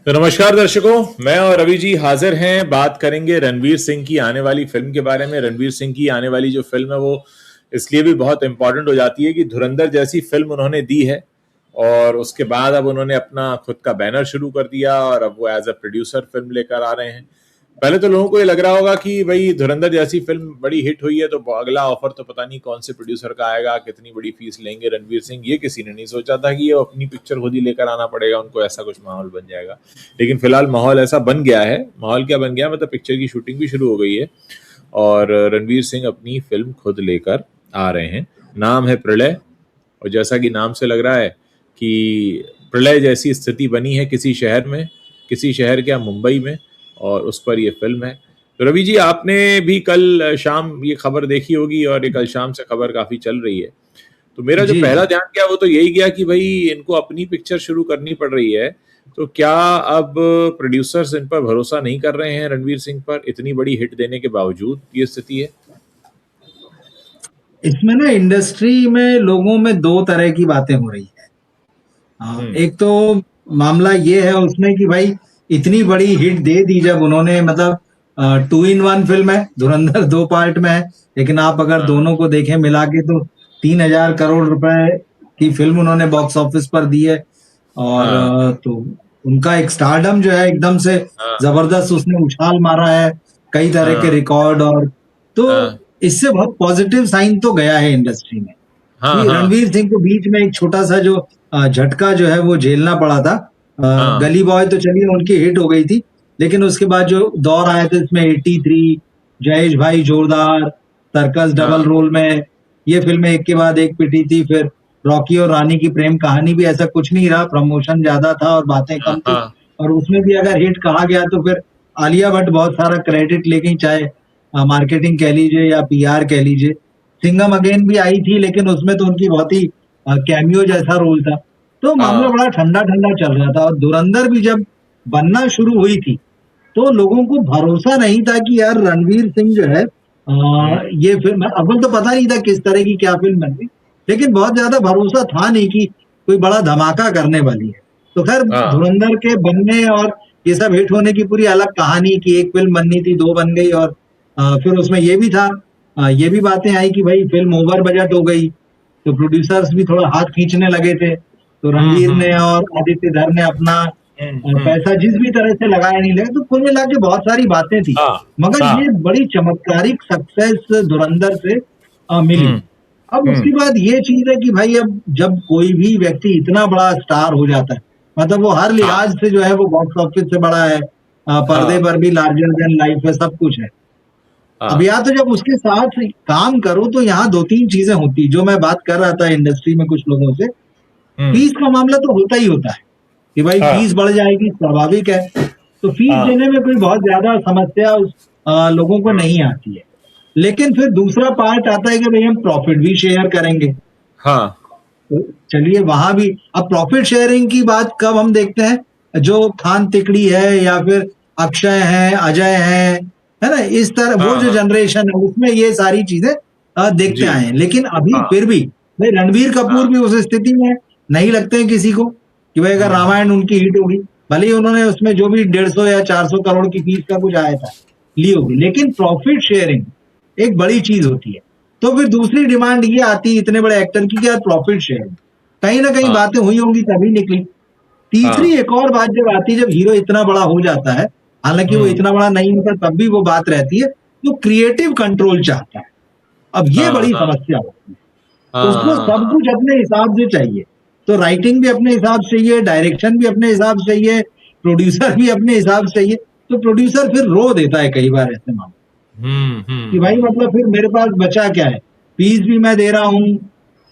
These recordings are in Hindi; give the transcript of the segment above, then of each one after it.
तो नमस्कार दर्शकों, मैं और रवि जी हाजिर हैं। बात करेंगे रणवीर सिंह की आने वाली फिल्म के बारे में। रणवीर सिंह की आने वाली जो फिल्म है वो इसलिए भी बहुत इंपॉर्टेंट हो जाती है कि धुरंधर जैसी फिल्म उन्होंने दी है और उसके बाद अब उन्होंने अपना खुद का बैनर शुरू कर दिया और अब वो एज अ प्रोड्यूसर फिल्म लेकर आ रहे हैं। पहले तो लोगों को ये लग रहा होगा कि भाई धुरंधर जैसी फिल्म बड़ी हिट हुई है तो अगला ऑफर तो पता नहीं कौन से प्रोड्यूसर का आएगा, कितनी बड़ी फीस लेंगे रणवीर सिंह। ये किसी ने नहीं सोचा था कि ये अपनी पिक्चर खुद ही लेकर आना पड़ेगा उनको, ऐसा कुछ माहौल बन जाएगा। लेकिन फिलहाल माहौल ऐसा बन गया है। माहौल क्या बन गया, मतलब पिक्चर की शूटिंग भी शुरू हो गई है और रणवीर सिंह अपनी फिल्म खुद लेकर आ रहे हैं। नाम है प्रलय, और जैसा कि नाम से लग रहा है कि प्रलय जैसी स्थिति बनी है किसी शहर में, किसी शहर क्या, मुंबई में, और उस पर ये फिल्म है। तो रवि जी, आपने भी कल शाम ये खबर देखी होगी और ये कल शाम से खबर काफी चल रही है। तो मेरा जो जी, पहला जी। ध्यान गया वो तो यही गया कि भाई इनको अपनी पिक्चर शुरू करनी पड़ रही है, तो क्या अब प्रोड्यूसर्स इन पर भरोसा नहीं कर रहे हैं रणवीर सिंह पर? इतनी बड़ी हिट देने के बावजूद ये स्थिति है। इसमें ना इंडस्ट्री में लोगों में 2 तरह की बातें हो रही हैं। हम्म। एक तो मामला ये है उसमें कि भाई इतनी बड़ी हिट दे दी जब उन्होंने, मतलब 2 इन 1 फ़िल्म है, धुरंधर 2 पार्ट में है, लेकिन आप अगर हाँ। दोनों को देखें मिला के तो 3000 करोड़ रुपए की फ़िल्म उन्होंने बॉक्स ऑफिस पर दी है। और हाँ। तो उनका एक स्टारडम जो है एकदम से हाँ। ज़बरदस्त उसने उछाल मारा है, कई तरह के हाँ। रिकॉर्ड। और तो हाँ। इससे बहुत पॉजिटिव साइन तो गया है इंडस्ट्री में हाँ। कि हाँ। रणवीर सिंह को बीच में एक छोटा सा जो झटका जो है वो झेलना पड़ा था। हाँ। गली बॉय तो चलिए उनकी हिट हो गई थी, लेकिन उसके बाद जो दौर आया था इसमें 83, जयेश भाई जोरदार, सर्कस डबल हाँ। रोल में, ये फिल्में एक के बाद एक पिटी थी। फिर रॉकी और रानी की प्रेम कहानी भी ऐसा कुछ नहीं रहा, प्रमोशन ज्यादा था और बातें हाँ। कम थी। हाँ। और उसमें भी अगर हिट कहा गया तो फिर आलिया भट्ट बहुत सारा क्रेडिट ले गई, चाहे मार्केटिंग कह लीजिए या पीआर कह लीजिए। सिंघम अगेन भी आई थी, लेकिन उसमें तो उनकी बहुत ही कैमियो जैसा रोल था। तो मामला हाँ। बड़ा ठंडा-ठंडा चल रहा था और धुरंधर भी जब बनना शुरू हुई थी, तो लोगों को भरोसा नहीं था कि यार रणवीर सिंह जो है हम्म। ये फ़िल्म अव्वल तो पता नहीं था किस तरह की क्या फ़िल्म बन रही, लेकिन बहुत ज़्यादा भरोसा था नहीं कि कोई बड़ा धमाका करने वाली है। तो ख़ैर हाँ। धुरंधर के बनने और ये सब हिट होने की पूरी अलग कहानी कि एक फ़िल्म बननी थी, 2 बन गई। और फिर उसमें ये भी था, ये भी बातें आई कि भाई फ़िल्म ओवर बजट हो गई, तो प्रोड्यूसर्स भी थोड़ा हाथ खींचने लगे थे। तो रणवीर हम्म। ने और आदित्य धर ने अपना हम्म। पैसा जिस भी तरह से लगाया नहीं लगा, तो कुल मिला के बहुत सारी बातें थी। हाँ। मगर हाँ। ये बड़ी चमत्कारिक सक्सेस धुरंधर से मिली। हम्म। अब हम्म। उसके बाद ये चीज़ है कि भाई अब जब कोई भी व्यक्ति इतना बड़ा स्टार हो जाता है, मतलब वो हर हाँ। लिहाज से जो है वो बॉक्स ऑफिस से बड़ा है, पर्दे हाँ। पर भी लार्जर देन लाइफ है, सब कुछ है। अब हाँ। या तो जब उसके साथ काम करो तो यहाँ 2-3 चीज़ें होती, जो मैं बात कर रहा था इंडस्ट्री में कुछ लोगों से। हम्म। फीस का मामला तो होता ही होता है कि भाई हाँ। फीस बढ़ जाएगी, स्वाभाविक है। तो फीस हाँ। देने में कोई बहुत ज़्यादा समस्या लोगों को हम्म। नहीं आती है। लेकिन फिर दूसरा पार्ट आता है कि भई हम प्रॉफ़िट भी शेयर करेंगे। हाँ। तो चलिए वहाँ भी अब प्रॉफ़िट शेयरिंग की बात कब हम देखते हैं, जो खान तिकड़ी है या फिर अक्षय हैं, अजय हैं, है ना? इस तरह वो हाँ। जो हाँ। जनरेशन है उसमें ये सारी चीज़ें देखते जी। आए हैं। लेकिन अभी हाँ। फिर भी भाई रणबीर कपूर हाँ। भी उस स्थिति में नहीं लगते हैं किसी को कि भाई अगर हम्म। रामायण उनकी हिट होगी, भले ही उन्होंने उसमें जो भी 150 या 400 करोड़ की फीस का कुछ आया था, ली होगी। लेकिन प्रॉफ़िट शेयरिंग एक बड़ी चीज़ होती है। तो फिर दूसरी डिमांड ये आती है इतने बड़े एक्टर की कि यार प्रॉफ़िट शेयरिंग। कहीं न कहीं हाँ। बातें हुई होंगी तभी निकली। तीसरी हाँ। एक और बात जब आती है, जब हीरो इतना बड़ा हो जाता है, हालाँकि वो हम्म। इतना बड़ा नहीं होता तब भी वो बात रहती है, वो क्रिएटिव कंट्रोल चाहता है। अब ये हाँ। बड़ी हाँ। समस्या होती है। उसको हाँ। सब हाँ। कुछ अपने हिसाब से चाहिए। तो राइटिंग भी अपने हिसाब से चाहिए, डायरेक्शन भी अपने हिसाब से चाहिए, प्रोड्यूसर भी अपने हिसाब से चाहिए। तो प्रोड्यूसर फिर रो देता है कई बार ऐसे मामलों में कि भाई मतलब फिर मेरे पास बचा क्या है? फीस भी मैं दे रहा हूँ,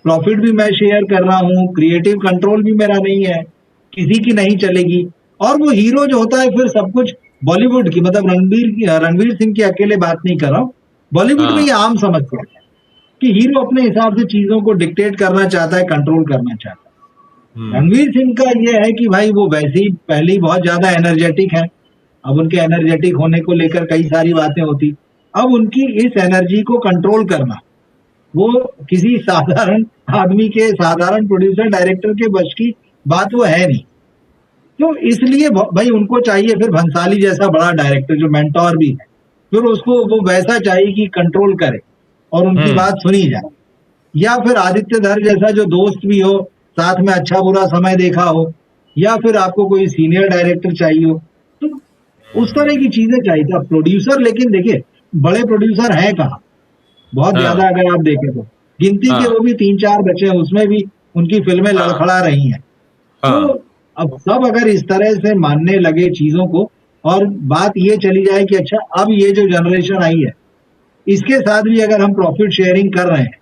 प्रॉफ़िट भी मैं शेयर कर रहा हूँ, क्रिएटिव कंट्रोल भी मेरा नहीं है, किसी की नहीं चलेगी। और वो हीरो जो होता है फिर सब कुछ बॉलीवुड की, मतलब रणवीर सिंह की अकेले बात नहीं कर रहा हूँ। बॉलीवुड में हाँ। ये आम समस्या है कि हीरो अपने हिसाब से चीज़ों को डिक्टेट करना चाहता है, कंट्रोल करना चाहता है। हम्म। रणवीर सिंह का ये है कि भाई वो वैसे ही पहले ही बहुत ज़्यादा एनर्जेटिक हैं। अब उनके एनर्जेटिक होने को लेकर कई सारी बातें होती। अब उनकी इस एनर्जी को कंट्रोल करना, वो किसी साधारण आदमी के, साधारण प्रोड्यूसर डायरेक्टर के बस की बात वो है नहीं। तो इसलिए भाई उनको चाहिए फिर भंसाली जैसा बड़ा डायरेक्टर जो मेंटोर भी है, फिर उसको वो वैसा चाहिए कि कंट्रोल करे और उनकी बात सुनी जाए, या फिर आदित्य धर जैसा जो दोस्त भी हो, साथ में अच्छा बुरा समय देखा हो, या फिर आपको कोई सीनियर डायरेक्टर चाहिए हो, तो उस तरह की चीजें चाहिए था प्रोड्यूसर। लेकिन देखिए बड़े प्रोड्यूसर हैं कहाँ, बहुत ज्यादा अगर आप देखें तो गिनती के वो भी 3-4 बचे हैं, उसमें भी उनकी फिल्में लड़खड़ा रही हैं। तो अब सब अगर इस तरह से मानने लगे चीजों को, और बात ये चली जाए कि अच्छा अब ये जो जनरेशन आई है इसके साथ भी अगर हम प्रॉफिट शेयरिंग कर रहे हैं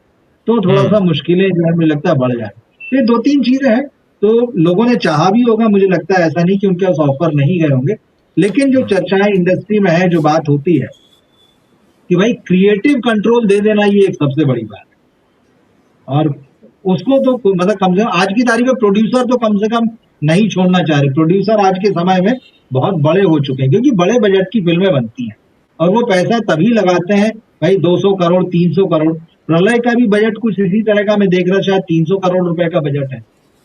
तो थोड़ा सा मुश्किलें जो है मुझे लगता है बढ़ जाए। ये 2-3 चीजें हैं, तो लोगों ने चाहा भी होगा, मुझे लगता है ऐसा नहीं कि उनके पास ऑफर नहीं गए होंगे, लेकिन जो चर्चाएं इंडस्ट्री में है, जो बात होती है कि भाई क्रिएटिव कंट्रोल दे देना, ये एक सबसे बड़ी बात है। और उसको तो मतलब कम से कम आज की तारीख में प्रोड्यूसर तो कम से कम नहीं छोड़ना चाह रहे। प्रोड्यूसर आज के समय में बहुत बड़े हो चुके हैं, क्योंकि बड़े बजट की फिल्में बनती हैं और वो पैसा तभी लगाते हैं भाई 200 करोड़ 300 करोड़। प्रलय का भी बजट कुछ इसी तरह का मैं देख रहा, शायद 300 करोड़ रुपए का बजट है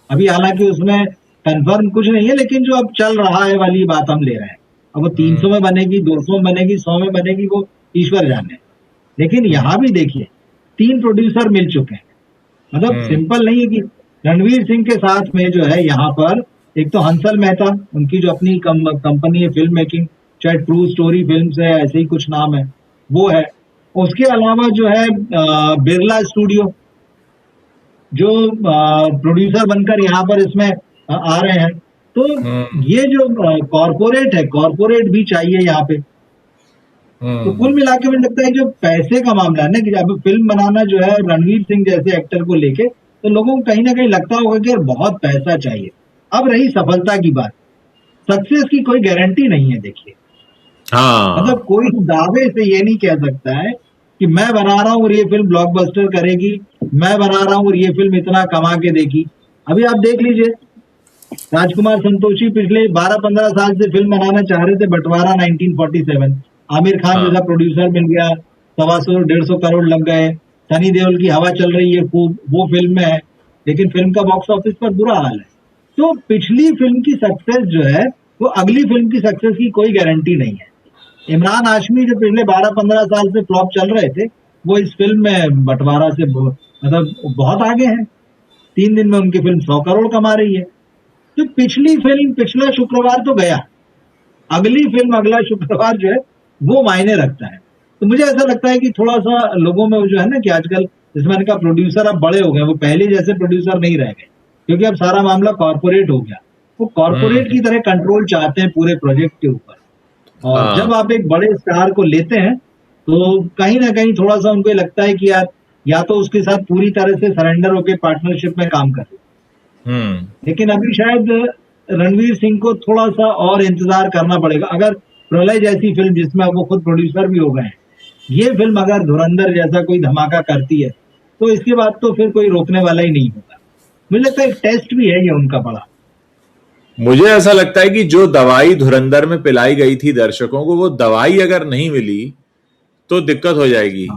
अभी, हालांकि उसमें कंफर्म कुछ नहीं है, लेकिन जो अब चल रहा है वाली बात हम ले रहे हैं। अब वो 300 में बनेगी, 200 में बनेगी, 100 में बनेगी, वो ईश्वर जाने। लेकिन यहाँ भी देखिए 3 प्रोड्यूसर मिल चुके हैं, मतलब सिंपल नहीं है कि रणवीर सिंह के साथ में जो है यहाँ पर एक तो हंसल मेहता, उनकी जो अपनी कंपनी है फिल्म मेकिंग, चाहे ट्रू स्टोरी फिल्म्स है, ऐसे ही कुछ नाम है, वो है। उसके अलावा जो है बिरला स्टूडियो, जो प्रोड्यूसर बनकर यहाँ पर इसमें आ रहे हैं। तो ये जो कॉरपोरेट है, कॉरपोरेट भी चाहिए यहाँ पे। तो कुल मिला के मुझे लगता है जो पैसे का मामला है ना, कि अब फिल्म बनाना जो है रणवीर सिंह जैसे एक्टर को लेके, तो लोगों को कहीं ना कहीं लगता होगा कि यार बहुत पैसा चाहिए। अब रही सफलता की बात, सक्सेस की कोई गारंटी नहीं है। देखिए मतलब कोई दावे से ये नहीं कह सकता है कि मैं बना रहा हूँ और ये फिल्म ब्लॉकबस्टर करेगी, मैं बना रहा हूँ और ये फिल्म इतना कमा के देगी। अभी आप देख लीजिए, राजकुमार संतोषी पिछले 12-15 साल से फिल्म बनाना चाह रहे थे, बंटवारा 1947, आमिर खान जैसा प्रोड्यूसर मिल गया, 125-150 करोड़ लग गए, सनी देओल की हवा चल रही है खूब, वो फिल्म में है, लेकिन फिल्म का बॉक्स ऑफिस पर बुरा हाल है। तो पिछली फिल्म की सक्सेस जो है वो अगली फिल्म की सक्सेस की कोई गारंटी नहीं है। इमरान हाशमी जो पिछले 12-15 साल से फ्लॉप चल रहे थे, वो इस फिल्म में बंटवारा से मतलब बहुत आगे हैं। 3 दिन में उनकी फिल्म 100 करोड़ कमा रही है। तो पिछली फिल्म पिछला शुक्रवार तो गया, अगली फिल्म अगला शुक्रवार जो है वो मायने रखता है। तो मुझे ऐसा लगता है कि थोड़ा सा लोगों में जो है ना कि आजकल, जिसमें मैंने कहा प्रोड्यूसर अब बड़े हो गए, वो पहले जैसे प्रोड्यूसर नहीं रह गए, क्योंकि अब सारा मामला कॉर्पोरेट हो गया। वो कॉर्पोरेट की तरह कंट्रोल चाहते हैं पूरे प्रोजेक्ट के ऊपर। और जब आप एक बड़े स्टार को लेते हैं तो कहीं ना कहीं थोड़ा सा उनको लगता है कि यार या तो उसके साथ पूरी तरह से सरेंडर होकर पार्टनरशिप में काम करें। लेकिन अभी शायद रणवीर सिंह को थोड़ा सा और इंतजार करना पड़ेगा। अगर प्रलय जैसी फिल्म, जिसमें वो खुद प्रोड्यूसर भी हो गए हैं, ये फिल्म अगर धुरंधर जैसा कोई धमाका करती है तो इसके बाद तो फिर कोई रोकने वाला ही नहीं होगा। मुझे लगता है एक टेस्ट भी है ये उनका बड़ा। मुझे ऐसा लगता है कि जो दवाई धुरंधर में पिलाई गई थी दर्शकों को, वो दवाई अगर नहीं मिली तो दिक्कत हो जाएगी,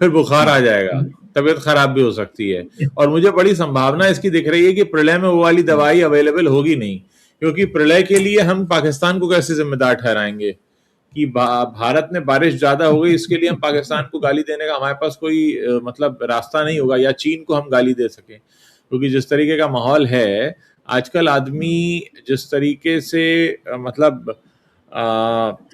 फिर बुखार आ जाएगा, तबीयत खराब भी हो सकती है। और मुझे बड़ी संभावना इसकी दिख रही है कि प्रलय में वो वाली दवाई अवेलेबल होगी नहीं, क्योंकि प्रलय के लिए हम पाकिस्तान को कैसे जिम्मेदार ठहराएंगे कि भारत में बारिश ज्यादा हो गई, इसके लिए हम पाकिस्तान को गाली देने का हमारे पास कोई मतलब रास्ता नहीं होगा, या चीन को हम गाली दे सकें। क्योंकि जिस तरीके का माहौल है आजकल, आदमी जिस तरीके से मतलब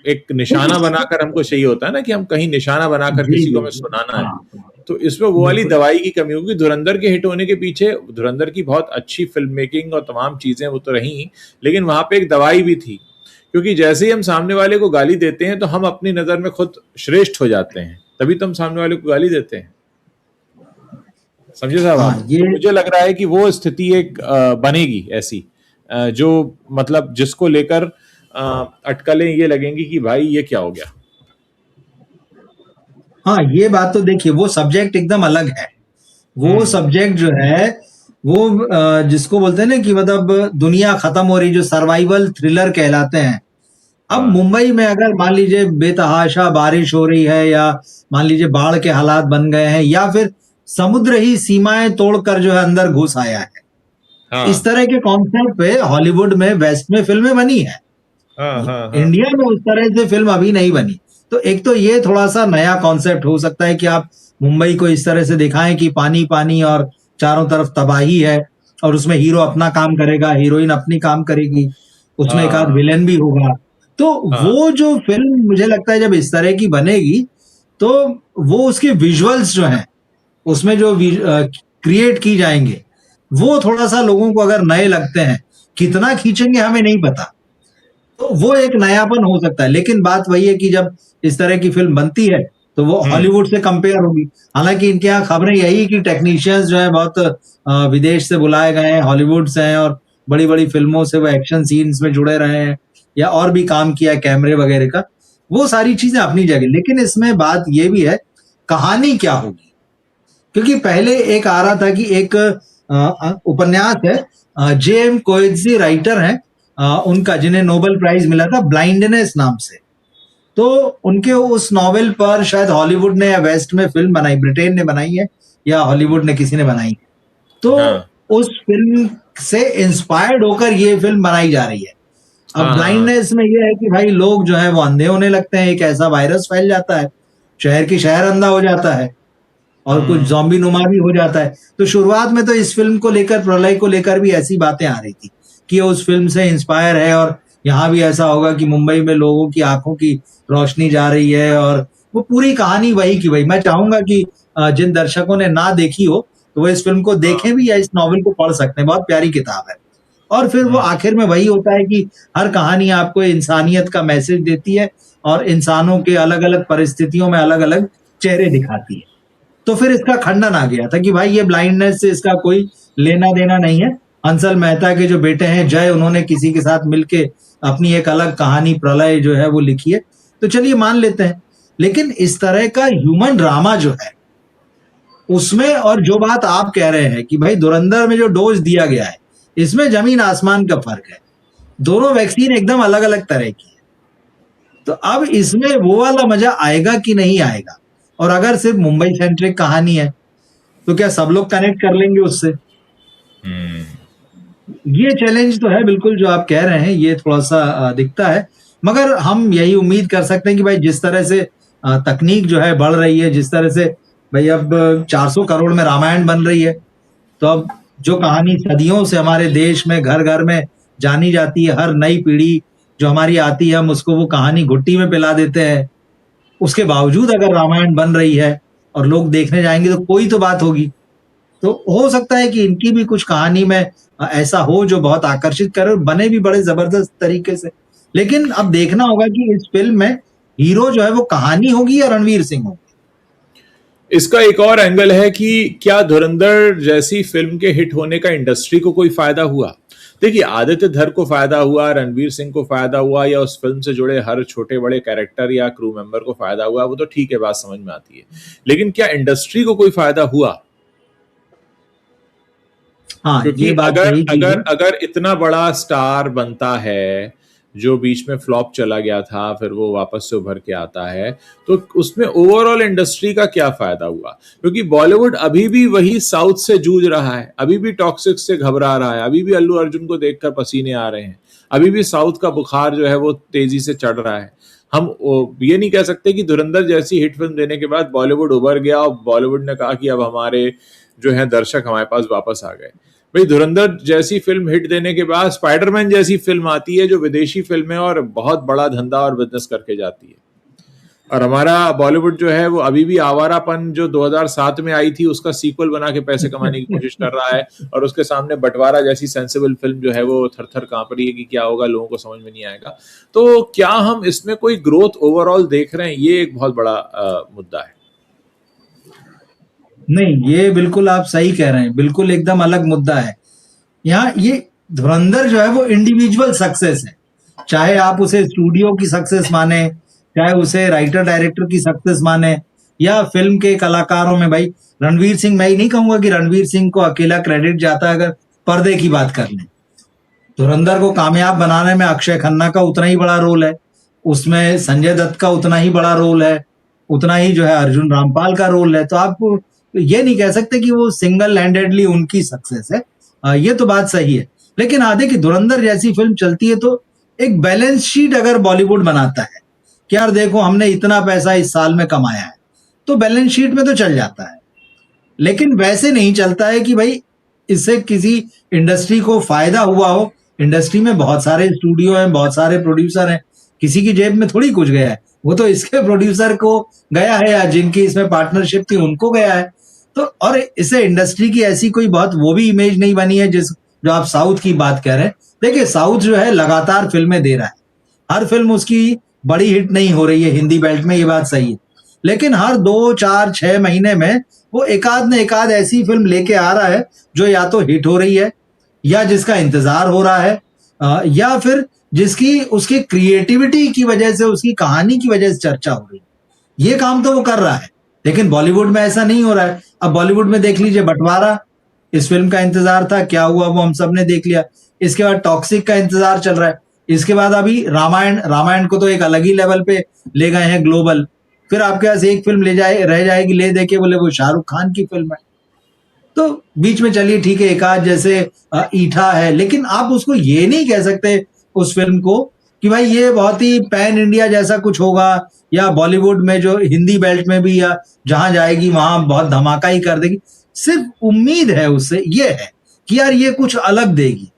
एक निशाना बनाकर हमको चाहिए होता है ना, कि हम कहीं निशाना बनाकर किसी को हमें सुनाना है, तो इसमें वो वाली दवाई की कमी होगी। धुरंधर के हिट होने के पीछे धुरंधर की बहुत अच्छी फिल्म मेकिंग और तमाम चीजें वो तो रही, लेकिन वहां पे एक दवाई भी थी, क्योंकि जैसे ही हम सामने वाले को गाली देते हैं तो हम अपनी नजर में खुद श्रेष्ठ हो जाते हैं, तभी तो हम सामने वाले को गाली देते हैं। समझे साहब? ये मुझे लग रहा है कि वो स्थिति एक बनेगी ऐसी, जो मतलब जिसको लेकर अटकलें ये लगेंगी कि भाई ये क्या हो गया। हाँ, ये बात तो देखिए, वो सब्जेक्ट एकदम अलग है। वो सब्जेक्ट जो है वो जिसको बोलते हैं ना कि मतलब दुनिया खत्म हो रही, जो सर्वाइवल थ्रिलर कहलाते हैं। अब मुंबई में अगर मान लीजिए बेतहाशा बारिश हो रही है, या मान लीजिए बाढ़ के हालात बन गए हैं, या फिर समुद्र ही सीमाएं तोड़कर जो है अंदर घुस आया है, इस तरह के कॉन्सेप्ट पे हॉलीवुड में, वेस्ट में फिल्में बनी है। इंडिया में उस तरह से फिल्म अभी नहीं बनी। तो एक तो ये थोड़ा सा नया कॉन्सेप्ट हो सकता है कि आप मुंबई को इस तरह से दिखाएं कि पानी पानी और चारों तरफ तबाही है, और उसमें हीरो अपना काम करेगा, हीरोइन अपनी काम करेगी, उसमें एक आध विलेन भी होगा। तो वो जो फिल्म मुझे लगता है जब इस तरह की बनेगी तो वो उसके विजुअल्स जो हैं उसमें जो क्रिएट की जाएंगे वो थोड़ा सा लोगों को अगर नए लगते हैं, कितना खींचेंगे हमें नहीं पता, तो वो एक नयापन हो सकता है। लेकिन बात वही है कि जब इस तरह की फिल्म बनती है तो वो हॉलीवुड से कंपेयर होगी। हालांकि इनके यहाँ खबरें यही कि टेक्नीशियंस जो है बहुत विदेश से बुलाए गए हैं, हॉलीवुड से हैं, और बड़ी बड़ी फिल्मों से वो एक्शन सीन्स में जुड़े रहे हैं या और भी काम किया कैमरे वगैरह का। वो सारी चीजें अपनी जगह, लेकिन इसमें बात ये भी है कहानी क्या होगी। क्योंकि पहले एक आ रहा था कि एक उपन्यास है, जे.एम. कोएत्जी राइटर हैं, उनका, जिन्हें नोबेल प्राइज मिला था ब्लाइंडनेस नाम से। तो उनके उस नॉवेल पर शायद हॉलीवुड ने या वेस्ट में फिल्म बनाई, ब्रिटेन ने बनाई है या हॉलीवुड ने किसी ने बनाई है। तो उस फिल्म से इंस्पायर्ड होकर ये फिल्म बनाई जा रही है। अब ब्लाइंडनेस में ये है कि भाई लोग जो है वो अंधे होने लगते हैं, एक ऐसा वायरस फैल जाता है, शहर की शहर अंधा हो जाता है और कुछ ज़ॉम्बी नुमा भी हो जाता है। तो शुरुआत में तो इस फिल्म को लेकर, प्रलय को लेकर भी ऐसी बातें आ रही थी कि ये उस फिल्म से इंस्पायर है और यहाँ भी ऐसा होगा कि मुंबई में लोगों की आंखों की रोशनी जा रही है, और वो पूरी कहानी वही की वही। मैं चाहूंगा कि जिन दर्शकों ने ना देखी हो तो वो इस फिल्म को देखें भी या इस नॉवेल को पढ़ सकते हैं, बहुत प्यारी किताब है। और फिर वो आखिर में वही होता है कि हर कहानी आपको इंसानियत का मैसेज देती है और इंसानों के अलग अलग परिस्थितियों में अलग अलग चेहरे दिखाती है। तो फिर इसका खंडन आ गया था कि भाई ये ब्लाइंडनेस से इसका कोई लेना देना नहीं है। हंसल मेहता के जो बेटे हैं जय, उन्होंने किसी के साथ मिलके अपनी एक अलग कहानी प्रलय जो है वो लिखी है, तो चलिए मान लेते हैं। लेकिन इस तरह का ह्यूमन ड्रामा जो है उसमें, और जो बात आप कह रहे हैं कि भाई धुरंधर में जो डोज दिया गया है इसमें जमीन आसमान का फर्क है। दोनों वैक्सीन एकदम अलग अलग तरह की है। तो अब इसमें वो वाला मजा आएगा कि नहीं आएगा, और अगर सिर्फ मुंबई सेंट्रिक कहानी है तो क्या सब लोग कनेक्ट कर लेंगे उससे? ये चैलेंज तो है बिल्कुल, जो आप कह रहे हैं ये थोड़ा सा दिखता है। मगर हम यही उम्मीद कर सकते हैं कि भाई जिस तरह से तकनीक जो है बढ़ रही है, जिस तरह से भाई अब 400 करोड़ में रामायण बन रही है, तो अब जो कहानी सदियों से हमारे देश में घर घर में जानी जाती है, हर नई पीढ़ी जो हमारी आती है हम उसको वो कहानी घुट्टी में पिला देते हैं। उसके बावजूद अगर रामायण बन रही है और लोग देखने जाएंगे तो कोई तो बात होगी। तो हो सकता है कि इनकी भी कुछ कहानी में ऐसा हो जो बहुत आकर्षित करे और बने भी बड़े जबरदस्त तरीके से। लेकिन अब देखना होगा कि इस फिल्म में हीरो जो है वो कहानी होगी या रणवीर सिंह होगी। इसका एक और एंगल है कि क्या धुरंधर जैसी फिल्म के हिट होने का इंडस्ट्री को कोई फायदा हुआ। देखिए, आदित्य धर को फायदा हुआ, रणवीर सिंह को फायदा हुआ, या उस फिल्म से जुड़े हर छोटे बड़े कैरेक्टर या क्रू मेंबर को फायदा हुआ, वो तो ठीक है, बात समझ में आती है। लेकिन क्या इंडस्ट्री को कोई फायदा हुआ? हाँ, क्योंकि ये बात अगर इतना बड़ा स्टार बनता है जो बीच में फ्लॉप चला गया था, फिर वो वापस से उभर के आता है, तो उसमें ओवरऑल इंडस्ट्री का क्या फायदा हुआ? क्योंकि बॉलीवुड अभी भी वही साउथ से जूझ रहा है, अभी भी टॉक्सिक से घबरा रहा है, अभी भी अल्लू अर्जुन को देखकर पसीने आ रहे हैं, अभी भी साउथ का बुखार जो है वो तेजी से चढ़ रहा है। हम ये नहीं कह सकते कि धुरंधर जैसी हिट फिल्म देने के बाद बॉलीवुड उभर गया और बॉलीवुड ने कहा कि अब हमारे जो है दर्शक हमारे पास वापस आ गए। भाई, धुरंधर जैसी फिल्म हिट देने के बाद स्पाइडरमैन जैसी फिल्म आती है जो विदेशी फिल्म है और बहुत बड़ा धंधा और बिजनेस करके जाती है, और हमारा बॉलीवुड जो है वो अभी भी आवारापन जो 2007 में आई थी उसका सीक्वल बना के पैसे कमाने की कोशिश कर रहा है, और उसके सामने बंटवारा जैसी सेंसिबल फिल्म जो है वो थर थर कांप रही है कि क्या होगा, लोगों को समझ में नहीं आएगा। तो क्या हम इसमें कोई ग्रोथ ओवरऑल देख रहे हैं? ये एक बहुत बड़ा मुद्दा है। नहीं, ये बिल्कुल आप सही कह रहे हैं, बिल्कुल एकदम अलग मुद्दा है। यहाँ ये धुरंधर जो है वो इंडिविजुअल सक्सेस है, चाहे आप उसे स्टूडियो की सक्सेस माने, चाहे उसे राइटर डायरेक्टर की सक्सेस माने, या फिल्म के कलाकारों में। भाई रणवीर सिंह, मैं ही नहीं कहूंगा कि रणवीर सिंह को अकेला क्रेडिट जाता है अगर पर्दे की बात कर लें। धुरंधर को कामयाब बनाने में अक्षय खन्ना का उतना ही बड़ा रोल है, उसमें संजय दत्त का उतना ही बड़ा रोल है, उतना ही जो है अर्जुन रामपाल का रोल है। तो आप ये नहीं कह सकते कि वो सिंगल हैंडेडली उनकी सक्सेस है, ये तो बात सही है। लेकिन आधे की धुरंधर जैसी फिल्म चलती है तो एक बैलेंस शीट अगर बॉलीवुड बनाता है कि यार देखो हमने इतना पैसा इस साल में कमाया है, तो बैलेंस शीट में तो चल जाता है। लेकिन वैसे नहीं चलता है कि भाई इससे किसी इंडस्ट्री को फायदा हुआ हो। इंडस्ट्री में बहुत सारे स्टूडियो हैं, बहुत सारे प्रोड्यूसर हैं, किसी की जेब में थोड़ी कुछ गया है, वो तो इसके प्रोड्यूसर को गया है या जिनकी इसमें पार्टनरशिप थी उनको गया है। तो और इससे इंडस्ट्री की ऐसी कोई बहुत वो भी इमेज नहीं बनी है जिस जो आप साउथ की बात कह रहे हैं। देखिए साउथ जो है लगातार फिल्में दे रहा है, हर फिल्म उसकी बड़ी हिट नहीं हो रही है हिंदी बेल्ट में, ये बात सही है। लेकिन हर 2 4 6 महीने में वो एकाध न एकाध ऐसी फिल्म लेके आ रहा है जो या तो हिट हो रही है या जिसका इंतजार हो रहा है, या फिर जिसकी उसकी क्रिएटिविटी की वजह से, उसकी कहानी की वजह से चर्चा हो रही है। ये काम तो वो कर रहा है। लेकिन बॉलीवुड में ऐसा नहीं हो रहा है। अब बॉलीवुड में देख लीजिए बंटवारा, इस फिल्म का इंतजार था, क्या हुआ वो हम सब ने देख लिया। इसके बाद टॉक्सिक का इंतजार चल रहा है। इसके बाद अभी रामायण को तो एक अलग ही लेवल पे ले गए हैं, ग्लोबल। फिर आपके पास एक फिल्म रह जाएगी ले दे के, बोले वो शाहरुख खान की फिल्म है। तो बीच में चलिए ठीक है एक आध जैसे ईठा है, लेकिन आप उसको ये नहीं कह सकते उस फिल्म को कि भाई ये बहुत ही पैन इंडिया जैसा कुछ होगा, या बॉलीवुड में जो हिंदी बेल्ट में भी या जहां जाएगी वहां बहुत धमाका ही कर देगी। सिर्फ उम्मीद है उससे ये है कि यार ये कुछ अलग देगी,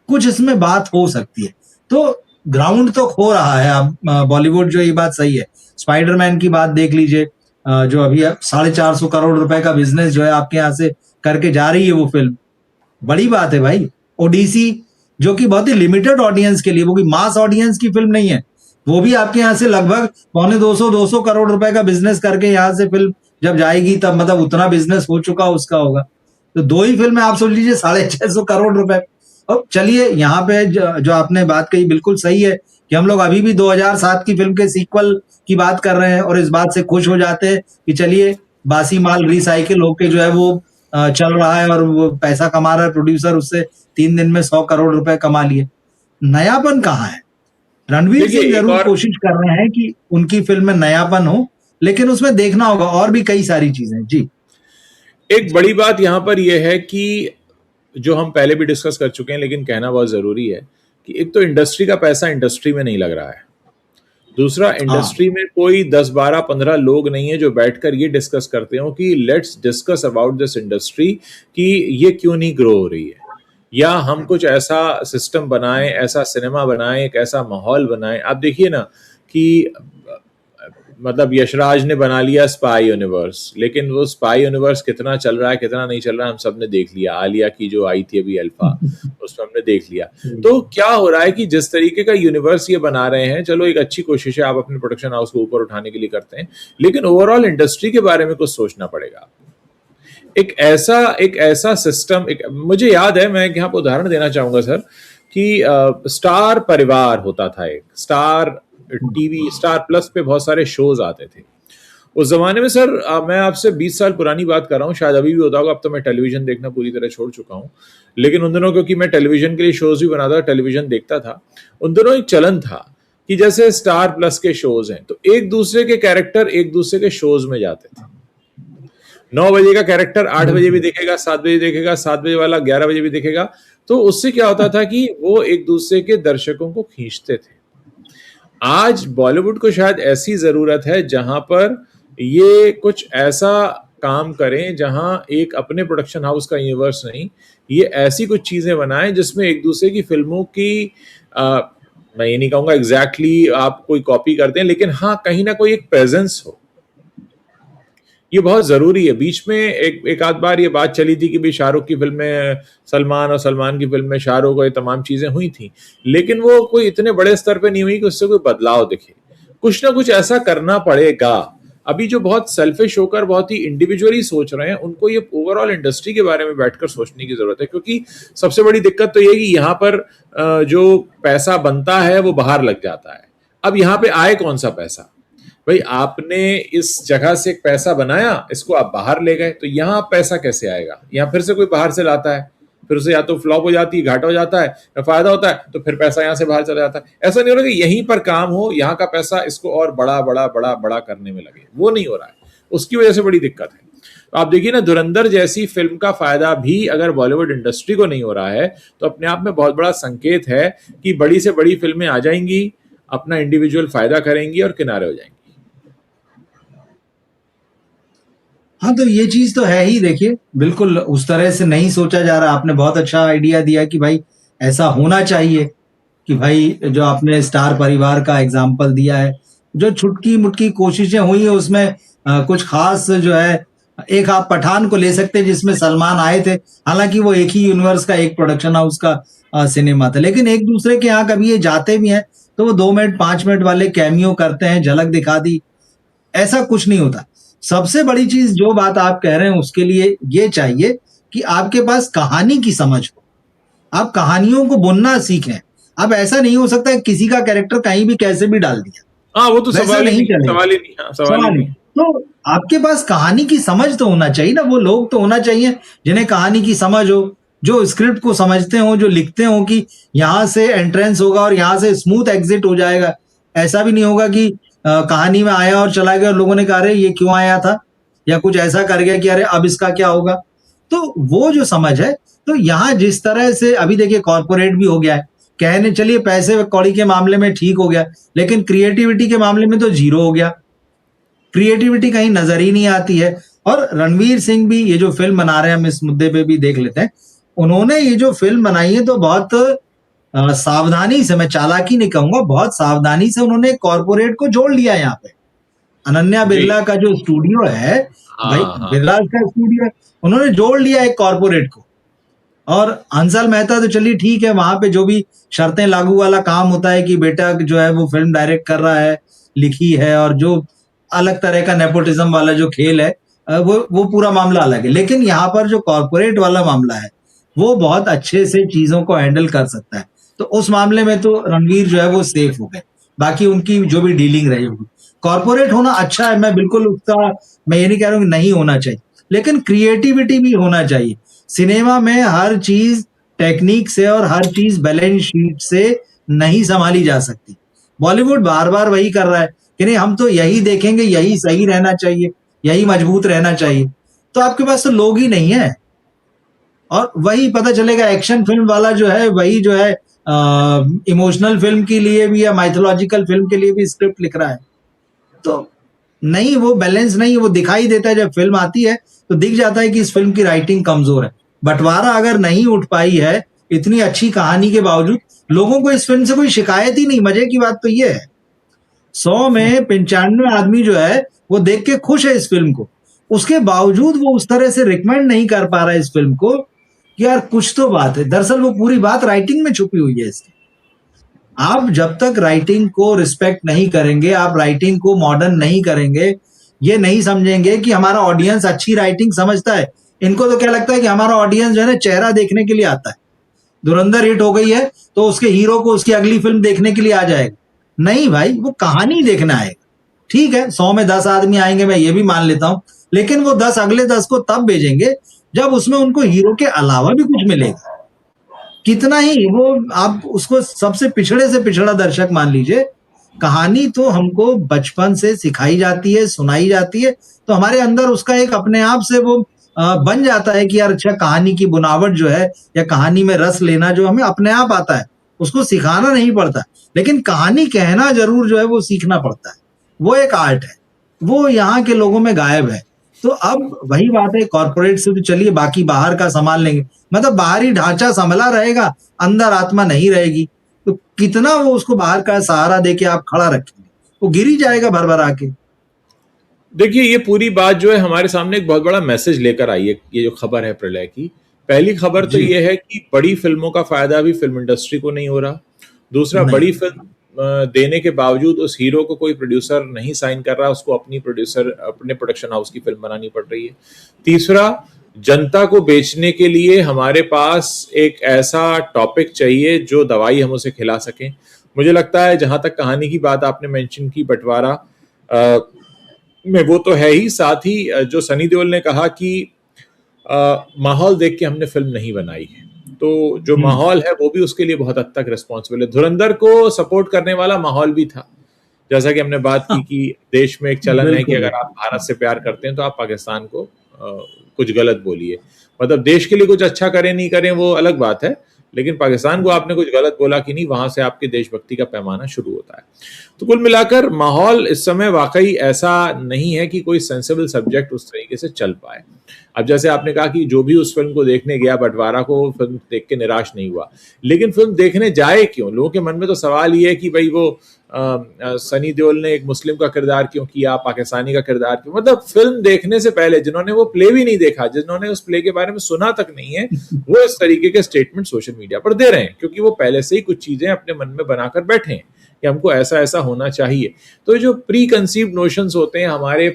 कुछ इसमें बात हो सकती है। तो ग्राउंड तो खो रहा है अब बॉलीवुड, जो ये बात सही है। स्पाइडरमैन की बात देख लीजिए, जो अभी 450 करोड़ रुपए का बिजनेस जो है आपके यहाँ से करके जा रही है वो फिल्म, बड़ी बात है भाई। ओडीसी जो कि बहुत ही लिमिटेड ऑडियंस के लिए, वो भी मास ऑडियंस की फिल्म नहीं है, वो भी आपके यहाँ से लगभग 250 करोड़ रुपए का बिजनेस करके यहाँ से फिल्म जब जाएगी तब मतलब उतना बिजनेस हो चुका उसका होगा। तो 2 ही फिल्में आप सोच लीजिए 650 करोड़ रुपए। अब चलिए यहाँ पे जो आपने बात कही बिल्कुल सही है कि हम लोग अभी भी 2007 की फिल्म के सीक्वल की बात कर रहे हैं और इस बात से खुश हो जाते हैं कि चलिए बासी माल रिसाइकिल होके जो है वो चल रहा है और वो पैसा कमा रहा है प्रोड्यूसर, उससे 3 दिन में 100 करोड़ रुपए कमा लिए। नयापन कहाँ है? रणवीर सिंह जरूर कोशिश कर रहे हैं कि उनकी फिल्म में नयापन हो, लेकिन उसमें देखना होगा और भी कई सारी चीजें। जी, एक बड़ी बात यहां पर यह है कि जो हम पहले भी डिस्कस कर चुके हैं लेकिन कहना बहुत जरूरी है कि एक तो इंडस्ट्री का पैसा इंडस्ट्री में नहीं लग रहा है, दूसरा इंडस्ट्री में कोई 10 12 15 लोग नहीं है जो बैठकर ये डिस्कस करते हो कि let's discuss about this industry कि ये क्यों नहीं ग्रो हो रही है, या हम कुछ ऐसा सिस्टम बनाएं, ऐसा सिनेमा बनाएं, एक ऐसा माहौल बनाएं। आप देखिए ना कि मतलब यशराज ने बना लिया स्पाई यूनिवर्स, लेकिन वो स्पाई यूनिवर्स कितना चल रहा है कितना नहीं चल रहा है हम सब ने देख लिया। आलिया की जो आई थी अभी अल्फा, उसमें हमने देख लिया। तो क्या हो रहा है कि जिस तरीके का यूनिवर्स ये बना रहे हैं, चलो एक अच्छी कोशिश है, आप अपने प्रोडक्शन हाउस को ऊपर उठाने के लिए करते हैं, लेकिन ओवरऑल इंडस्ट्री के बारे में कुछ सोचना पड़ेगा। एक ऐसा सिस्टम, मुझे याद है, मैं यहाँ पर उदाहरण देना चाहूंगा सर कि स्टार परिवार होता था, एक स्टार टीवी, स्टार प्लस पे बहुत सारे शोज आते थे उस जमाने में सर। मैं आपसे 20 साल पुरानी बात कर रहा हूँ, शायद अभी भी होता होगा, अब तो मैं टेलीविजन देखना पूरी तरह छोड़ चुका हूँ, लेकिन उन दिनों क्योंकि मैं टेलीविजन के लिए शोज भी बनाता था, टेलीविजन देखता था, उन दिनों एक चलन था कि जैसे स्टार प्लस के शोज हैं तो एक दूसरे के कैरेक्टर एक दूसरे के शोज में जाते थे। 9 बजे का कैरेक्टर 8 बजे भी देखेगा, 7 बजे देखेगा, 7 बजे वाला 11 बजे भी देखेगा। तो उससे क्या होता था कि वो एक दूसरे के दर्शकों को खींचते थे। आज बॉलीवुड को शायद ऐसी जरूरत है जहां पर ये कुछ ऐसा काम करें जहां एक अपने प्रोडक्शन हाउस का यूनिवर्स नहीं, ये ऐसी कुछ चीजें बनाएं जिसमें एक दूसरे की फिल्मों की मैं ये नहीं कहूंगा एग्जैक्टली आप कोई कॉपी करते हैं, लेकिन हाँ कहीं ना कोई एक प्रेजेंस हो, ये बहुत जरूरी है। बीच में एक आध बार ये बात चली थी कि भाई शाहरुख की फिल्म में सलमान और सलमान की फिल्म में शाहरुख और ये तमाम चीजें हुई थी, लेकिन वो कोई इतने बड़े स्तर पे नहीं हुई कि उससे कोई बदलाव दिखे। कुछ ना कुछ ऐसा करना पड़ेगा। अभी जो बहुत सेल्फिश होकर बहुत ही इंडिविजुअली सोच रहे हैं, उनको ये ओवरऑल इंडस्ट्री के बारे में बैठकर सोचने की जरूरत है, क्योंकि सबसे बड़ी दिक्कत तो ये कि यहाँ पर जो पैसा बनता है वो बाहर लग जाता है। अब यहाँ पे आए कौन सा पैसा? भाई आपने इस जगह से एक पैसा बनाया, इसको आप बाहर ले गए, तो यहाँ पैसा कैसे आएगा? यहाँ फिर से कोई बाहर से लाता है, फिर उसे या तो फ्लॉप हो जाती है, घाटा हो जाता है, या फायदा होता है, तो फिर पैसा यहाँ से बाहर चला जाता है। ऐसा नहीं हो रहा कि यहीं पर काम हो, यहाँ का पैसा इसको और बड़ा बड़ा बड़ा बड़ा करने में लगे, वो नहीं हो रहा है, उसकी वजह से बड़ी दिक्कत है। आप देखिए ना, धुरंधर जैसी फिल्म का फायदा भी अगर बॉलीवुड इंडस्ट्री को नहीं हो रहा है तो अपने आप में बहुत बड़ा संकेत है कि बड़ी से बड़ी फिल्में आ जाएंगी, अपना इंडिविजुअल फायदा करेंगी और किनारे हो जाएंगी। हाँ, तो ये चीज तो है ही। देखिए, बिल्कुल उस तरह से नहीं सोचा जा रहा। आपने बहुत अच्छा आइडिया दिया कि भाई ऐसा होना चाहिए, कि भाई जो आपने स्टार परिवार का एग्जाम्पल दिया है, जो छुटकी मुटकी कोशिशें हुई है उसमें कुछ खास जो है, एक आप पठान को ले सकते हैं जिसमें सलमान आए थे, हालांकि वो एक ही यूनिवर्स का, एक प्रोडक्शन हाउस का सिनेमा था, लेकिन एक दूसरे के यहाँ कभी ये जाते भी हैं तो वो 2 मिनट 5 मिनट वाले कैमियो करते हैं, झलक दिखा दी, ऐसा कुछ नहीं होता। सबसे बड़ी चीज जो बात आप कह रहे हैं उसके लिए ये चाहिए कि आपके पास कहानी की समझ हो, आप कहानियों को बुनना सीखें। अब ऐसा नहीं हो सकता है किसी का कैरेक्टर कहीं भी कैसे भी डाल दिया, हाँ, वो तो वैसा सवाल ही नहीं नहीं, चलेगा। सवाल ही नहीं, हाँ, सवाल ही सवाल नहीं। नहीं। तो आपके पास कहानी की समझ तो होना चाहिए ना, वो लोग तो होना चाहिए जिन्हें कहानी की समझ हो, जो स्क्रिप्ट को समझते हो, जो लिखते हो कि यहाँ से एंट्रेंस होगा और यहाँ से स्मूथ एग्जिट हो जाएगा। ऐसा भी नहीं होगा कि कहानी में आया और चला गया और लोगों ने कहा अरे ये क्यों आया था, या कुछ ऐसा कर गया कि अरे अब इसका क्या होगा। तो वो जो समझ है, तो यहाँ जिस तरह से अभी देखिए कॉर्पोरेट भी हो गया है, कहने चलिए पैसे कौड़ी के मामले में ठीक हो गया, लेकिन क्रिएटिविटी के मामले में तो जीरो हो गया। क्रिएटिविटी कहीं नजर ही नहीं आती है। और रणवीर सिंह भी ये जो फिल्म बना रहे हैं, हम इस मुद्दे पे भी देख लेते हैं, उन्होंने ये जो फिल्म बनाई है तो बहुत सावधानी से, मैं चालाकी नहीं कहूंगा, बहुत सावधानी से उन्होंने कॉर्पोरेट को जोड़ लिया यहाँ पे। अनन्या जी, बिरला का जो स्टूडियो है, भाई हाँ हाँ, बिरला का स्टूडियो है, उन्होंने जोड़ लिया एक कॉर्पोरेट को। और हंसल मेहता तो चलिए ठीक है, वहां पे जो भी शर्तें लागू वाला काम होता है कि बेटा जो है वो फिल्म डायरेक्ट कर रहा है, लिखी है, और जो अलग तरह का नेपोटिज्म वाला जो खेल है, वो पूरा मामला अलग है। लेकिन यहाँ पर जो कॉर्पोरेट वाला मामला है वो बहुत अच्छे से चीजों को हैंडल कर सकता है, तो उस मामले में तो रणवीर जो है वो सेफ हो गए। बाकी उनकी जो भी डीलिंग रही होगी, कॉर्पोरेट होना अच्छा है, मैं बिल्कुल उसका, मैं ये नहीं कह रहा हूँ कि नहीं होना चाहिए, लेकिन क्रिएटिविटी भी होना चाहिए। सिनेमा में हर चीज टेक्निक से और हर चीज बैलेंस शीट से नहीं संभाली जा सकती। बॉलीवुड बार बार वही कर रहा है कि नहीं हम तो यही देखेंगे, यही सही रहना चाहिए, यही मजबूत रहना चाहिए, तो आपके पास तो लोग ही नहीं है। और वही पता चलेगा एक्शन फिल्म वाला जो है, वही जो है इमोशनल फिल्म के लिए भी या माइथोलॉजिकल फिल्म के लिए भी स्क्रिप्ट लिख रहा है। तो नहीं, वो बैलेंस नहीं, वो दिखाई देता है जब फिल्म आती है तो दिख जाता है कि इस फिल्म की राइटिंग कमजोर है। बंटवारा अगर नहीं उठ पाई है इतनी अच्छी कहानी के बावजूद, लोगों को इस फिल्म से कोई शिकायत ही नहीं। मजे की बात तो ये है, 100 में 95 आदमी जो है वो देख के खुश है इस फिल्म को, उसके बावजूद वो उस तरह से रिकमेंड नहीं कर पा रहा है इस फिल्म को कि यार कुछ तो बात है। दरअसल वो पूरी बात राइटिंग में छुपी हुई है इसकी। आप जब तक राइटिंग को रिस्पेक्ट नहीं करेंगे, आप राइटिंग को मॉडर्न नहीं करेंगे, ये नहीं समझेंगे कि हमारा ऑडियंस अच्छी राइटिंग समझता है। इनको तो क्या लगता है कि हमारा ऑडियंस जो है ना चेहरा देखने के लिए आता है, धुरंधर हिट हो गई है तो उसके हीरो को उसकी अगली फिल्म देखने के लिए आ जाएगा। नहीं भाई, वो कहानी देखना आएगा। ठीक है, 100 में 10 आदमी आएंगे, मैं ये भी मान लेता हूं, लेकिन वो 10 अगले 10 को तब भेजेंगे जब उसमें उनको हीरो के अलावा भी कुछ मिलेगा। कितना ही वो आप उसको सबसे पिछड़े से पिछड़ा दर्शक मान लीजिए, कहानी तो हमको बचपन से सिखाई जाती है, सुनाई जाती है, तो हमारे अंदर उसका एक अपने आप से वो बन जाता है कि यार अच्छा, कहानी की बुनावट जो है या कहानी में रस लेना जो हमें अपने आप आता है, उसको सिखाना नहीं पड़ता। लेकिन कहानी कहना जरूर जो है वो सीखना पड़ता है, वो एक आर्ट है, वो यहाँ के लोगों में गायब है। तो अब वही बात है, कॉर्पोरेट से तो चलिए बाकी बाहर का संभाल लेंगे, मतलब बाहरी ढांचा संभला रहेगा, अंदर आत्मा नहीं रहेगी, तो कितना वो उसको बाहर का सहारा देके आप खड़ा रखेंगे, वो गिर ही जाएगा भर भर आके। देखिए ये पूरी बात जो है हमारे सामने एक बहुत बड़ा मैसेज लेकर आई है, ये जो खबर है प्रलय की। पहली खबर तो जी ये है कि बड़ी फिल्मों का फायदा भी फिल्म इंडस्ट्री को नहीं हो रहा। दूसरा, नहीं, बड़ी फिल्म देने के बावजूद उस हीरो को कोई प्रोड्यूसर नहीं साइन कर रहा, उसको अपनी प्रोड्यूसर अपने प्रोडक्शन हाउस की फिल्म बनानी पड़ रही है। तीसरा, जनता को बेचने के लिए हमारे पास एक ऐसा टॉपिक चाहिए जो दवाई हम उसे खिला सकें। मुझे लगता है जहां तक कहानी की बात आपने मेंशन की बंटवारा में, वो तो है ही, साथ ही जो सनी देओल ने कहा कि माहौल देख के हमने फिल्म नहीं बनाई है, तो जो माहौल है वो भी उसके लिए बहुत हद तक रिस्पॉन्सिबल है। धुरंधर को सपोर्ट करने वाला माहौल भी था, जैसा कि हमने बात की कि देश में एक चलन है कि बिल्कुल अगर आप भारत से प्यार करते हैं तो आप पाकिस्तान को कुछ गलत बोली है। मतलब देश के लिए कुछ अच्छा करें नहीं करें वो अलग बात है, लेकिन पाकिस्तान को आपने कुछ गलत बोला कि नहीं, वहां से आपके देशभक्ति का पैमाना शुरू होता है। तो कुल मिलाकर माहौल इस समय वाकई ऐसा नहीं है कि कोई सेंसिबल सब्जेक्ट उस तरीके से चल पाए। अब जैसे आपने कहा कि जो भी उस फिल्म को देखने गया बंटवारा को फिल्म देख के निराश नहीं हुआ, लेकिन फिल्म देखने जाए क्यों? लोगों के मन में तो सवाल ये है कि भाई वो सनी देओल ने एक मुस्लिम का किरदार क्यों किया, पाकिस्तानी का किरदार क्यों? मतलब फिल्म देखने से पहले जिन्होंने वो प्ले भी नहीं देखा, जिन्होंने उस प्ले के बारे में सुना तक नहीं है, वो इस तरीके के स्टेटमेंट सोशल मीडिया पर दे रहे हैं, क्योंकि वो पहले से ही कुछ चीजें अपने मन में बनाकर बैठे हैं कि हमको ऐसा ऐसा होना चाहिए। तो जो प्री कंसीव्ड नोशंस होते हैं हमारे,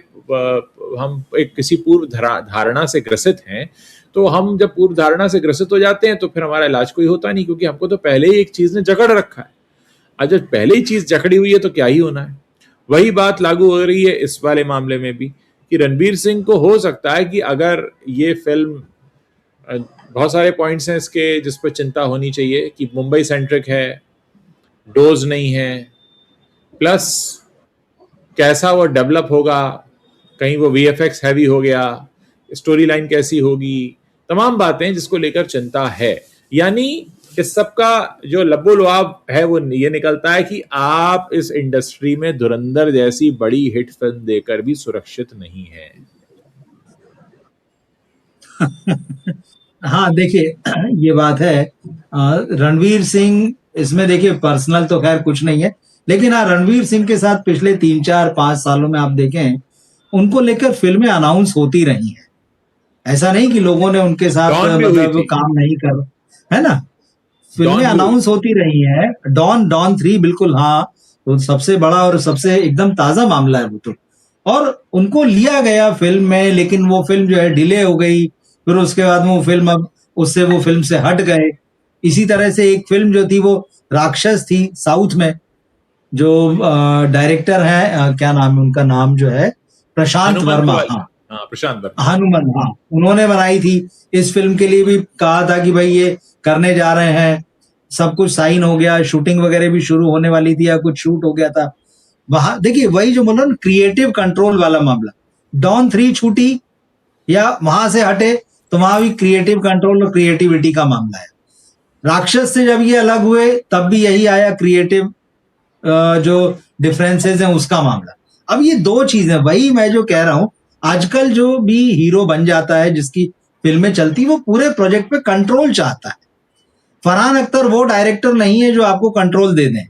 हम एक किसी पूर्व धारणा से ग्रसित हैं, तो हम जब पूर्व धारणा से ग्रसित हो जाते हैं तो फिर हमारा इलाज कोई होता नहीं, क्योंकि हमको तो पहले ही एक चीज ने जकड़ रखा है। आज जब पहले ही चीज जकड़ी हुई है तो क्या ही होना है। वही बात लागू हो रही है इस वाले मामले में भी, कि रणवीर सिंह को हो सकता है कि अगर ये फिल्म, बहुत सारे पॉइंट्स हैं इसके जिस पर चिंता होनी चाहिए कि मुंबई सेंट्रिक है, डोज नहीं है, प्लस कैसा वो डेवलप होगा, कहीं वो वीएफएक्स हैवी हो गया, स्टोरी लाइन कैसी होगी, तमाम बातें जिसको लेकर चिंता है। यानी इस सब का जो लब्बो लुआब है वो ये निकलता है कि आप इस इंडस्ट्री में धुरंधर जैसी बड़ी हिट फिल्म देकर भी सुरक्षित नहीं है। हाँ देखिए, ये बात है। रणवीर सिंह इसमें देखिए पर्सनल तो खैर कुछ नहीं है, लेकिन हाँ रणवीर सिंह के साथ पिछले 3-4-5 सालों में आप देखें उनको लेकर फिल्में अनाउंस होती रही हैं। ऐसा नहीं कि लोगों ने उनके साथ मतलब काम नहीं कर, है ना, फिल्में अनाउंस होती रही है। डॉन 3 बिल्कुल, हाँ, तो सबसे बड़ा और सबसे एकदम ताजा मामला है वो तो, और उनको लिया गया फिल्म में, लेकिन वो फिल्म जो है डिले हो गई, फिर उसके बाद वो फिल्म अब उससे वो फिल्म से हट गए। इसी तरह से एक फिल्म जो थी वो राक्षस थी साउथ में, जो डायरेक्टर है, क्या नाम है उनका, नाम जो है प्रशांत वर्मा, हाँ प्रशांत वर्मा, हनुमान, हाँ, उन्होंने बनाई थी। इस फिल्म के लिए भी कहा था कि भाई ये करने जा रहे हैं, सब कुछ साइन हो गया, शूटिंग वगैरह भी शुरू होने वाली थी या कुछ शूट हो गया था वहां। देखिए वही जो बोला ना, क्रिएटिव कंट्रोल वाला मामला, डॉन 3 छूटी या वहां से हटे तो वहां भी क्रिएटिव कंट्रोल और क्रिएटिविटी का मामला है। राक्षस से जब ये अलग हुए तब भी यही आया, क्रिएटिव जो डिफरेंसेस हैं उसका मामला। अब ये दो चीजें, वही मैं जो कह रहा हूं, आजकल जो भी हीरो बन जाता है जिसकी फिल्में चलती, वो पूरे प्रोजेक्ट पे कंट्रोल चाहता है। फरहान अख्तर वो डायरेक्टर नहीं है जो आपको कंट्रोल दे दें,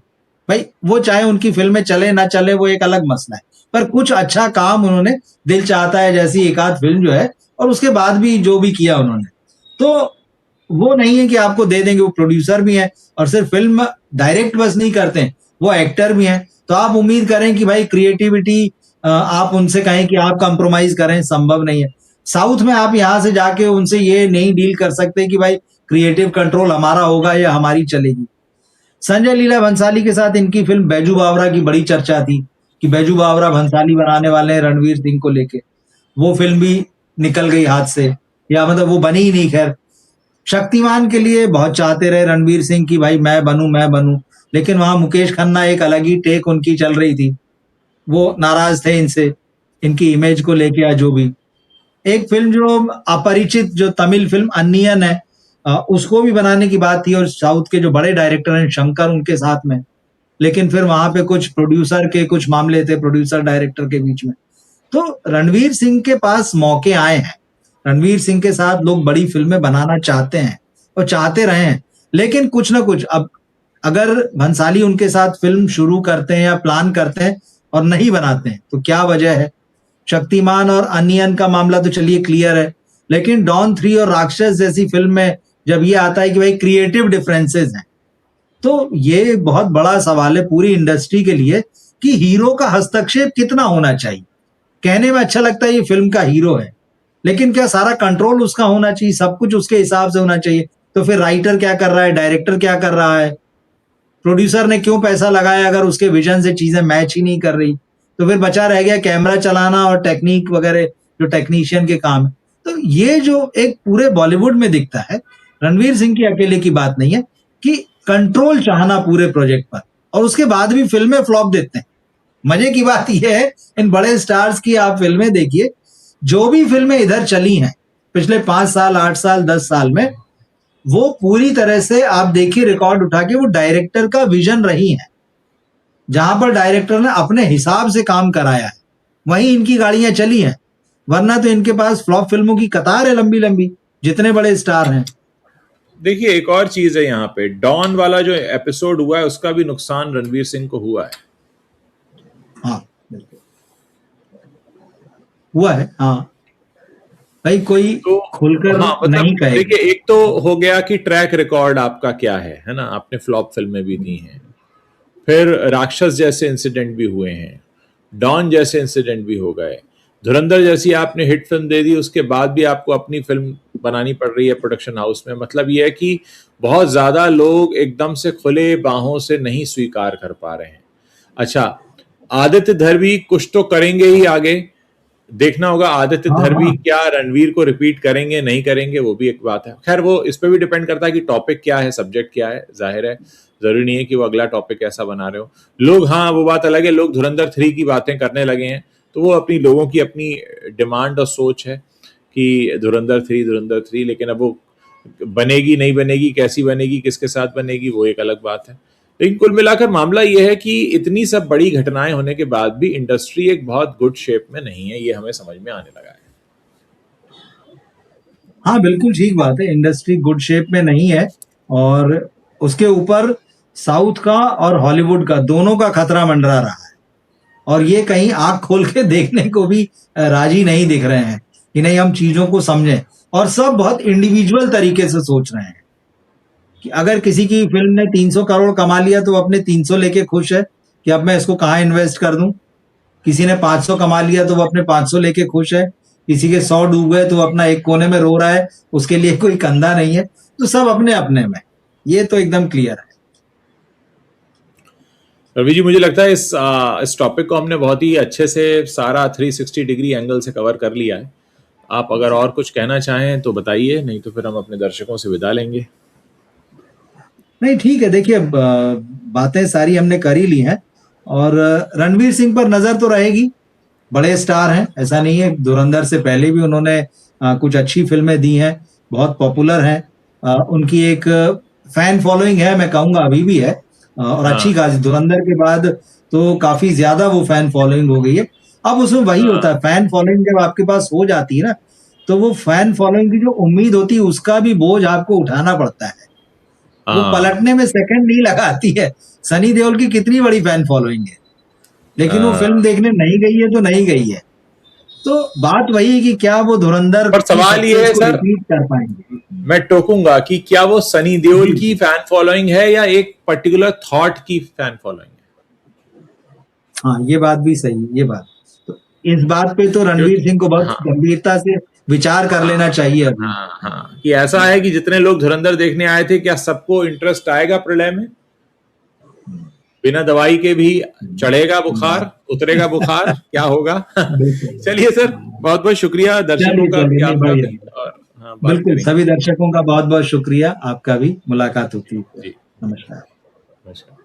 भाई वो चाहे उनकी फिल्में चले ना चले वो एक अलग मसला है, पर कुछ अच्छा काम उन्होंने, दिल चाहता है जैसी एक आध फिल्म जो है, और उसके बाद भी जो भी किया उन्होंने, तो वो नहीं है कि आपको दे देंगे। वो प्रोड्यूसर भी है और सिर्फ फिल्म डायरेक्ट बस नहीं करते हैं, वो एक्टर भी हैं। तो आप उम्मीद करें कि भाई क्रिएटिविटी आप उनसे कहें कि आप कंप्रोमाइज करें, संभव नहीं है। साउथ में आप यहां से जाके उनसे ये नहीं डील कर सकते कि भाई क्रिएटिव कंट्रोल हमारा होगा या हमारी चलेगी। संजय लीला भंसाली के साथ इनकी फिल्म बैजू बावरा की बड़ी चर्चा थी कि बैजू बावरा भंसाली बनाने वाले हैं रणवीर सिंह को लेके, वो फिल्म भी निकल गई हाथ से, या मतलब वो बनी ही नहीं। खैर, शक्तिमान के लिए बहुत चाहते रहे रणवीर सिंह की भाई मैं बनूं, लेकिन वहां मुकेश खन्ना एक अलग ही टेक उनकी चल रही थी, वो नाराज थे इनसे, इनकी इमेज को लेके या जो भी। एक फिल्म जो अपरिचित, जो तमिल फिल्म अन्नियन है, उसको भी बनाने की बात थी, और साउथ के जो बड़े डायरेक्टर हैं शंकर उनके साथ में, लेकिन फिर वहां पे कुछ प्रोड्यूसर के कुछ मामले थे, प्रोड्यूसर डायरेक्टर के बीच में। तो रणवीर सिंह के पास मौके आए हैं, रणवीर सिंह के साथ लोग बड़ी फिल्में बनाना चाहते हैं और चाहते रहे हैं, लेकिन कुछ ना कुछ, अब अगर भंसाली उनके साथ फिल्म शुरू करते हैं या प्लान करते हैं और नहीं बनाते हैं तो क्या वजह है। शक्तिमान और अनियन का मामला तो चलिए क्लियर है, लेकिन डॉन 3 और राक्षस जैसी फिल्म में जब ये आता है कि भाई क्रिएटिव डिफरेंसेस हैं, तो ये बहुत बड़ा सवाल है पूरी इंडस्ट्री के लिए कि हीरो का हस्तक्षेप कितना होना चाहिए। कहने में अच्छा लगता है ये फिल्म का हीरो है, लेकिन क्या सारा कंट्रोल उसका होना चाहिए, सब कुछ उसके हिसाब से होना चाहिए। तो फिर राइटर क्या कर रहा है, डायरेक्टर क्या कर रहा है, प्रोड्यूसर ने क्यों पैसा लगाया अगर उसके विजन से चीजें मैच ही नहीं कर रही, तो फिर बचा रह गया कैमरा चलाना और टेक्निक वगैरह जो टेक्नीशियन के काम है। तो ये जो एक पूरे बॉलीवुड में दिखता है, रणवीर सिंह की अकेले की बात नहीं है कि कंट्रोल चाहना पूरे प्रोजेक्ट पर, और उसके बाद भी फिल्में फ्लॉप देते हैं। मजे की बात यह है इन बड़े स्टार्स की आप फिल्में देखिए, जो भी फिल्में इधर चली हैं पिछले 5 साल, 8 साल, 10 साल में, वो पूरी तरह से आप देखिए रिकॉर्ड उठा के, वो डायरेक्टर का विजन रही है। जहां पर डायरेक्टर ने अपने हिसाब से काम कराया है, वहीं इनकी गाड़ियां चली हैं। वरना तो इनके पास फ्लॉप फिल्मों की कतार है लंबी लंबी, जितने बड़े स्टार हैं। देखिए एक और चीज है यहाँ पे, डॉन वाला जो एपिसोड हुआ है उसका भी नुकसान रणवीर सिंह को हुआ है। हाँ बिल्कुल हुआ है। हाँ भाई, कोई तो खुलकर हाँ मतलब नहीं कहे। देखिए, एक तो हो गया कि ट्रैक रिकॉर्ड आपका क्या है ना, आपने फ्लॉप फिल्में भी दी हैं, फिर राक्षस जैसे इंसिडेंट भी हुए हैं, डॉन जैसे इंसिडेंट भी हो गए, धुरंधर जैसी आपने हिट फिल्म दे दी, उसके बाद भी आपको अपनी फिल्म बनानी पड़ रही है प्रोडक्शन हाउस में। मतलब ये है कि बहुत ज्यादा लोग एकदम से खुले बाहों से नहीं स्वीकार कर पा रहे हैं। अच्छा, आदित्य धर भी कुछ तो करेंगे ही आगे, देखना होगा आदित्य हाँ धर भी हाँ क्या रणवीर को रिपीट करेंगे नहीं करेंगे, वो भी एक बात है। खैर वो इस पे भी डिपेंड करता है कि टॉपिक क्या है, सब्जेक्ट क्या है। जाहिर है जरूरी नहीं है कि वो अगला टॉपिक ऐसा बना रहे हो लोग। हाँ वो बात अलग है, लोग धुरंधर 3 की बातें करने लगे हैं, तो वो अपनी लोगों की अपनी डिमांड और सोच है कि धुरंधर 3, लेकिन अब वो बनेगी नहीं बनेगी, कैसी बनेगी, किसके साथ बनेगी, वो एक अलग बात है। लेकिन कुल मिलाकर मामला यह है कि इतनी सब बड़ी घटनाएं होने के बाद भी इंडस्ट्री एक बहुत गुड शेप में नहीं है, ये हमें समझ में आने लगा है। हाँ बिल्कुल ठीक बात है, इंडस्ट्री गुड शेप में नहीं है। और उसके ऊपर साउथ का और हॉलीवुड का दोनों का खतरा मंडरा रहा है। और ये कहीं आंख खोल के देखने को भी राजी नहीं दिख रहे हैं कि नहीं हम चीजों को समझें। और सब बहुत इंडिविजुअल तरीके से सोच रहे हैं कि अगर किसी की फिल्म ने 300 करोड़ कमा लिया तो वो अपने 300 लेके खुश है कि अब मैं इसको कहाँ इन्वेस्ट कर दूं। किसी ने 500 कमा लिया तो वो अपने 500 लेके खुश है। किसी के 100 डूब गए तो वो अपना एक कोने में रो रहा है, उसके लिए कोई कंधा नहीं है। तो सब अपने अपने में, ये तो एकदम क्लियर है। रवि जी, मुझे लगता है इस टॉपिक को हमने बहुत ही अच्छे से सारा 360 डिग्री एंगल से कवर कर लिया है। आप अगर और कुछ कहना चाहें तो बताइए, नहीं तो फिर हम अपने दर्शकों से विदा लेंगे। नहीं ठीक है, देखिए बातें सारी हमने कर ही ली हैं। और रणवीर सिंह पर नजर तो रहेगी, बड़े स्टार हैं, ऐसा नहीं है। धुरंधर से पहले भी उन्होंने कुछ अच्छी फिल्में दी हैं, बहुत पॉपुलर हैं। उनकी एक फैन फॉलोइंग है, मैं कहूंगा अभी भी है। और अच्छी हाँ खासी, धुरंधर के बाद तो काफी ज्यादा वो फैन फॉलोइंग हो गई है। अब उसमें वही होता है, हाँ फैन फॉलोइंग जब आपके पास हो जाती है ना, तो वो फैन फॉलोइंग की जो उम्मीद होती है उसका भी बोझ आपको उठाना पड़ता है। वो हाँ पलटने में सेकंड नहीं लगाती है। सनी देओल की कितनी बड़ी फैन फॉलोइंग है, लेकिन वो फिल्म हाँ। देखने नहीं गई है तो नहीं गई है। तो बात वही है कि क्या वो धुरंधर पर की सवाल ये सक्सेस है को सर, रिपीट कर पाएंगे। मैं टोकूंगा कि क्या वो सनी देओल जी की फैन फॉलोइंग है या एक पर्टिकुलर थॉट की फैन फॉलोइंग है? हाँ, ये बात भी सही है, ये बात। तो इस बात पे तो रणवीर क्योंकि सिंह को बहुत हाँ गंभीरता से विचार कर लेना हाँ चाहिए अभी। हाँ हाँ, कि ऐसा है कि जितने लोग धुरंधर देखने आए थे, क्या सबको इंटरेस्ट आएगा प्रलय में? बिना दवाई के भी चढ़ेगा बुखार, उतरेगा बुखार, क्या होगा? बिल्कुल। चलिए सर, बहुत बहुत शुक्रिया दर्शकों चलिए का भी, चलिए, नहीं आपका बढ़िया। भी, और हाँ बात बिल्कुल, करेंगे। सभी दर्शकों का बहुत बहुत शुक्रिया, आपका भी। मुलाकात होती है। जी नमस्कार। नमस्कार।